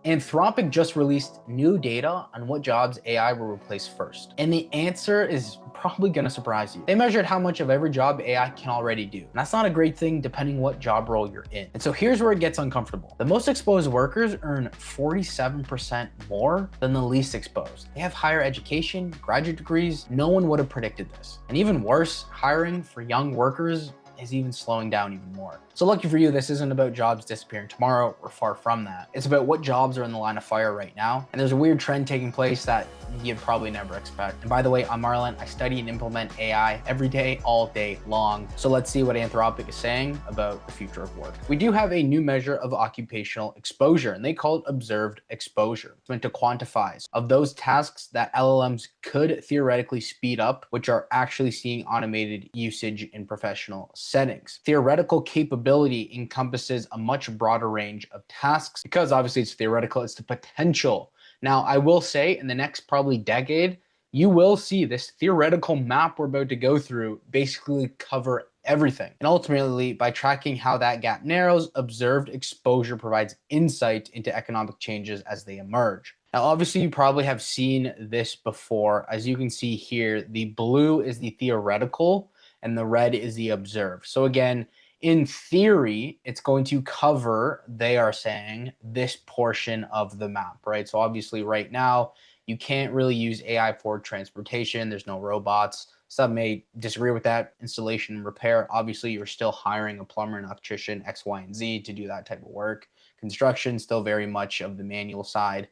Anthropic just released new data on what jobs AI will replace first. And the answer is probably gonna surprise you. They measured how much of every job AI can already do. And that's not a great thing depending what job role you're in. And so here's where it gets uncomfortable. The most exposed workers earn 47% more than the least exposed. They have higher education, graduate degrees. No one would have predicted this. And even worse, hiring for young workers is even slowing down even more. So lucky for you, this isn't about jobs disappearing tomorrow. We're far from that. It's about what jobs are in the line of fire right now. And there's a weird trend taking place that you'd probably never expect. And by the way, I'm Marlon. I study and implement AI every day, all day long. So let's see what Anthropic is saying about the future of work. We do have a new measure of occupational exposure, and they call it observed exposure. It's meant to quantify of those tasks that LLMs could theoretically speed up, which are actually seeing automated usage in professional settings. Theoretical capability encompasses a much broader range of tasks because obviously it's theoretical, it's the potential. Now, I will say in the next probably decade, you will see this theoretical map we're about to go through basically cover everything. And ultimately, by tracking how that gap narrows, observed exposure provides insight into economic changes as they emerge. Now, obviously, you probably have seen this before. As you can see here, the blue is the theoretical and the red is the observed. So again, in theory, it's going to cover, they are saying, this portion of the map, right? So obviously right now, you can't really use AI for transportation. There's no robots. Some may disagree with that. Installation and repair, obviously you're still hiring a plumber, an electrician, X, Y, and Z to do that type of work. Construction, still very much of the manual side.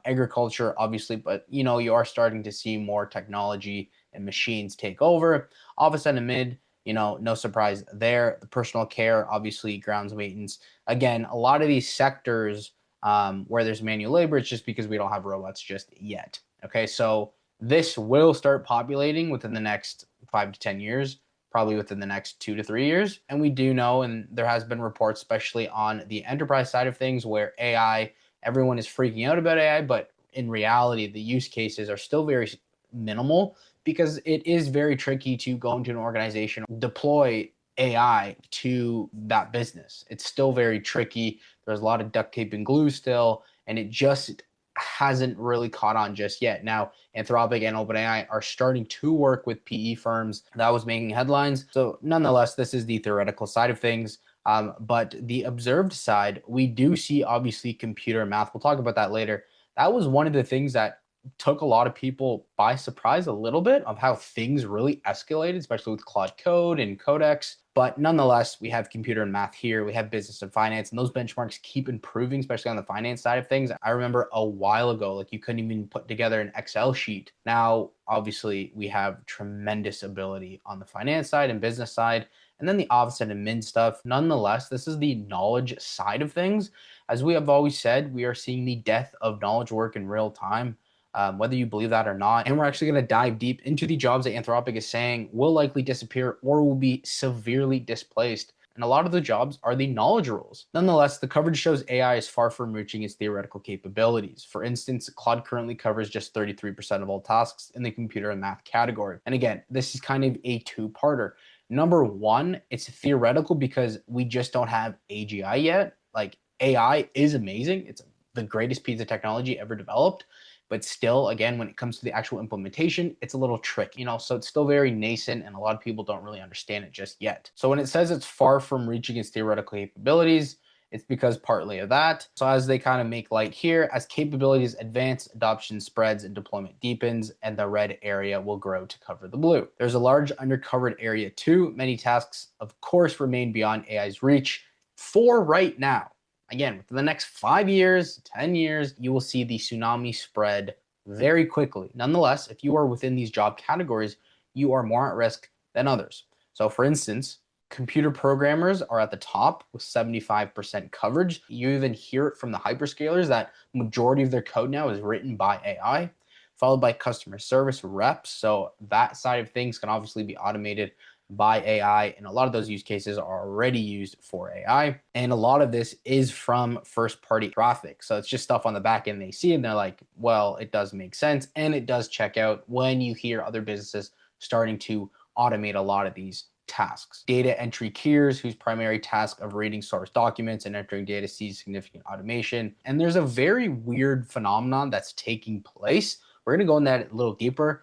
Agriculture, obviously, but you are starting to see more technology and machines take over. Office and admin, no surprise there. The personal care, obviously, grounds maintenance. Again, a lot of these sectors where there's manual labor, it's just because we don't have robots just yet. Okay, so this will start populating within the next 5 to 10 years, probably within the next 2 to 3 years. And we do know, and there has been reports, especially on the enterprise side of things, where AI, everyone is freaking out about AI, but in reality, the use cases are still very minimal because it is very tricky to go into an organization, deploy AI to that business. It's still very tricky. There's a lot of duct tape and glue still, and it just hasn't really caught on just yet. Now, Anthropic and OpenAI are starting to work with PE firms. That was making headlines. So nonetheless, this is the theoretical side of things. But the observed side, we do see obviously computer and math. We'll talk about that later. That was one of the things that took a lot of people by surprise a little bit of how things really escalated, especially with Claude Code and Codex. But nonetheless, we have computer and math here. We have business and finance, and those benchmarks keep improving, especially on the finance side of things. I remember a while ago, like you couldn't even put together an Excel sheet. Now, obviously, we have tremendous ability on the finance side and business side, and then the office and admin stuff. Nonetheless, this is the knowledge side of things. As we have always said, we are seeing the death of knowledge work in real time. Whether you believe that or not. And we're actually going to dive deep into the jobs that Anthropic is saying will likely disappear or will be severely displaced. And a lot of the jobs are the knowledge roles. Nonetheless, the coverage shows AI is far from reaching its theoretical capabilities. For instance, Claude currently covers just 33% of all tasks in the computer and math category. And again, this is kind of a two-parter. Number one, it's theoretical because we just don't have AGI yet. Like AI is amazing. It's the greatest piece of technology ever developed. But still, again, when it comes to the actual implementation, it's a little tricky, so it's still very nascent and a lot of people don't really understand it just yet. So when it says it's far from reaching its theoretical capabilities, it's because partly of that. So as they kind of make light here, as capabilities advance, adoption spreads and deployment deepens, and the red area will grow to cover the blue. There's a large undercovered area too. Many tasks, of course, remain beyond AI's reach for right now. Again, within the next 5 years, 10 years, you will see the tsunami spread very quickly. Nonetheless, if you are within these job categories, you are more at risk than others. So for instance, computer programmers are at the top with 75% coverage. You even hear it from the hyperscalers that majority of their code now is written by AI, followed by customer service reps. So that side of things can obviously be automated by AI, and a lot of those use cases are already used for AI. And a lot of this is from first-party traffic. So it's just stuff on the back end they see, and they're like, well, it does make sense, and it does check out when you hear other businesses starting to automate a lot of these tasks. Data entry tiers, whose primary task of reading source documents and entering data sees significant automation. And there's a very weird phenomenon that's taking place. We're going to go in that a little deeper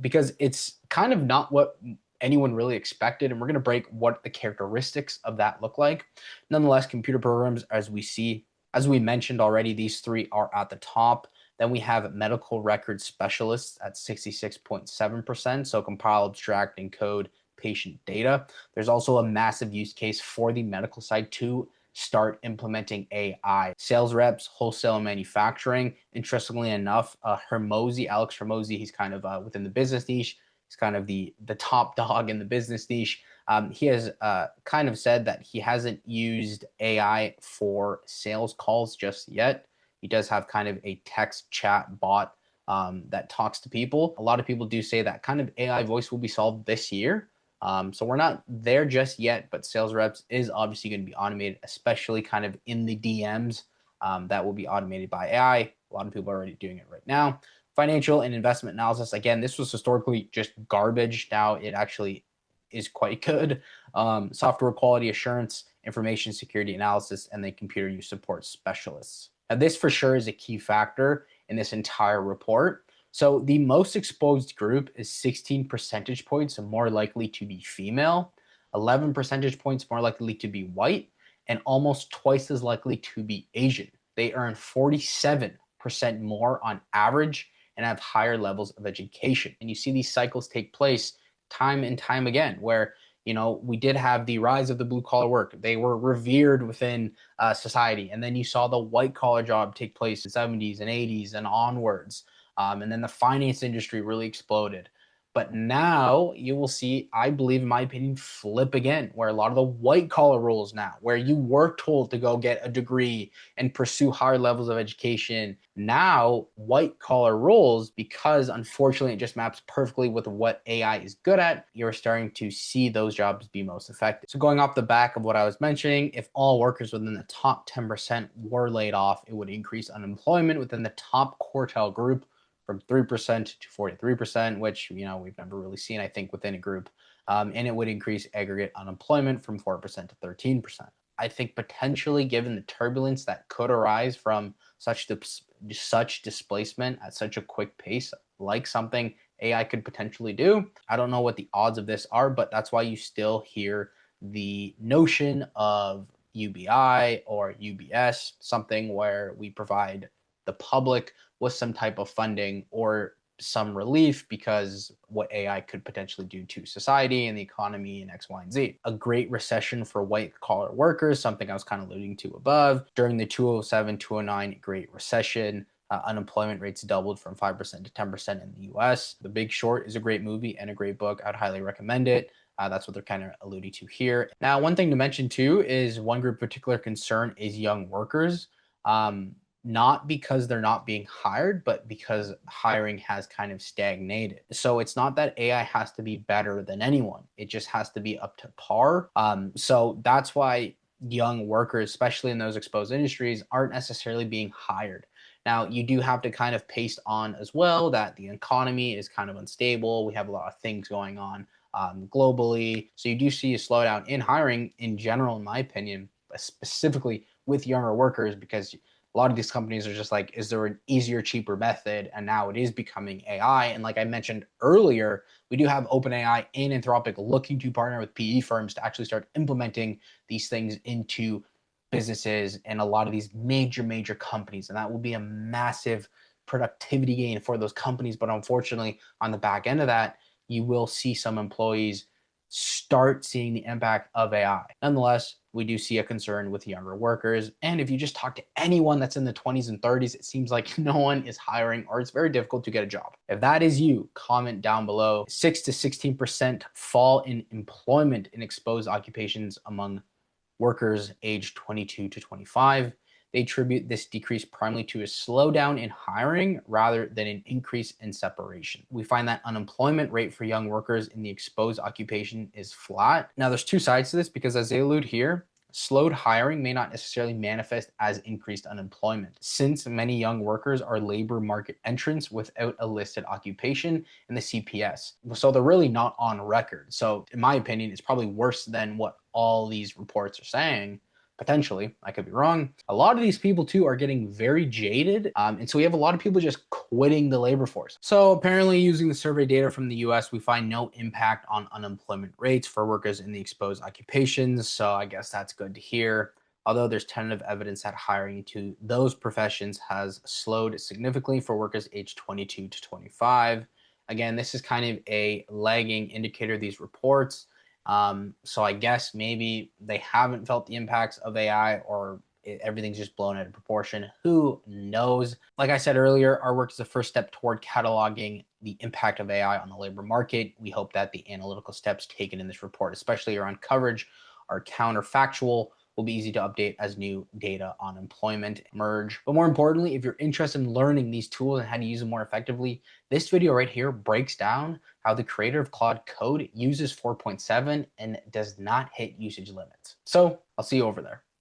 because it's kind of not what anyone really expected. And we're going to break what the characteristics of that look like. Nonetheless, computer programs, as we mentioned already, these three are at the top. Then we have medical record specialists at 66.7%. So compile, abstract, and code patient data. There's also a massive use case for the medical side to start implementing AI. Sales reps, wholesale and manufacturing. Interestingly enough, Alex Hermosi, he's kind of within the business niche. He's kind of the top dog in the business niche. He has kind of said that he hasn't used AI for sales calls just yet. He does have kind of a text chat bot that talks to people. A lot of people do say that kind of AI voice will be solved this year. So we're not there just yet, but sales reps is obviously going to be automated, especially kind of in the DMs that will be automated by AI. A lot of people are already doing it right now. Financial and investment analysis. Again, this was historically just garbage. Now it actually is quite good. Software quality assurance, information security analysis, and then computer use support specialists. Now, this for sure is a key factor in this entire report. So the most exposed group is 16 percentage points more likely to be female, 11 percentage points more likely to be white, and almost twice as likely to be Asian. They earn 47% more on average and have higher levels of education. And you see these cycles take place time and time again, where we did have the rise of the blue collar work. They were revered within society. And then you saw the white collar job take place in the 70s and 80s and onwards. And then the finance industry really exploded. But now you will see, I believe, in my opinion, flip again, where a lot of the white collar roles now, where you were told to go get a degree and pursue higher levels of education, now white collar roles, because unfortunately it just maps perfectly with what AI is good at, you're starting to see those jobs be most effective. So going off the back of what I was mentioning, if all workers within the top 10% were laid off, it would increase unemployment within the top quartile group from 3% to 43%, which, we've never really seen, I think, within a group. And it would increase aggregate unemployment from 4% to 13%. I think potentially, given the turbulence that could arise from such displacement at such a quick pace, like something AI could potentially do. I don't know what the odds of this are, but that's why you still hear the notion of UBI or UBS, something where we provide the public with some type of funding or some relief because what AI could potentially do to society and the economy and X, Y, and Z. A great recession for white collar workers, something I was kind of alluding to above. During the 2007-2009 Great Recession, unemployment rates doubled from 5% to 10% in the US. The Big Short is a great movie and a great book. I'd highly recommend it. That's what they're kind of alluding to here. Now, one thing to mention too is one group of particular concern is young workers. Not because they're not being hired, but because hiring has kind of stagnated. So it's not that AI has to be better than anyone. It just has to be up to par. So that's why young workers, especially in those exposed industries, aren't necessarily being hired. Now, you do have to kind of paste on as well that the economy is kind of unstable. We have a lot of things going on globally. So you do see a slowdown in hiring in general, in my opinion, specifically with younger workers, because a lot of these companies are just like, is there an easier, cheaper method? And now it is becoming AI. And like I mentioned earlier, we do have OpenAI and Anthropic looking to partner with PE firms to actually start implementing these things into businesses and a lot of these major companies. And that will be a massive productivity gain for those companies. But unfortunately, on the back end of that, you will see some employees start seeing the impact of AI. Nonetheless, we do see a concern with younger workers. And if you just talk to anyone that's in the 20s and 30s, it seems like no one is hiring or it's very difficult to get a job. If that is you, comment down below. 6 to 16% fall in employment in exposed occupations among workers aged 22 to 25. They attribute this decrease primarily to a slowdown in hiring rather than an increase in separation. We find that unemployment rate for young workers in the exposed occupation is flat. Now, there's two sides to this because as they allude here, Slowed hiring may not necessarily manifest as increased unemployment, since many young workers are labor market entrants without a listed occupation in the CPS. So they're really not on record. So, in my opinion, it's probably worse than what all these reports are saying. Potentially, I could be wrong. A lot of these people too are getting very jaded, and so we have a lot of people just quitting the labor force. So apparently, using the survey data from the U.S., we find no impact on unemployment rates for workers in the exposed occupations. So I guess that's good to hear. Although there's tentative evidence that hiring into those professions has slowed significantly for workers aged 22 to 25. Again, this is kind of a lagging indicator, these reports. So I guess maybe they haven't felt the impacts of AI, or everything's just blown out of proportion. Who knows? Like I said earlier, our work is the first step toward cataloging the impact of AI on the labor market. We hope that the analytical steps taken in this report, especially around coverage, are counterfactual, will be easy to update as new data on employment emerge. But more importantly, if you're interested in learning these tools and how to use them more effectively, this video right here breaks down how the creator of Claude Code uses 4.7 and does not hit usage limits. So I'll see you over there.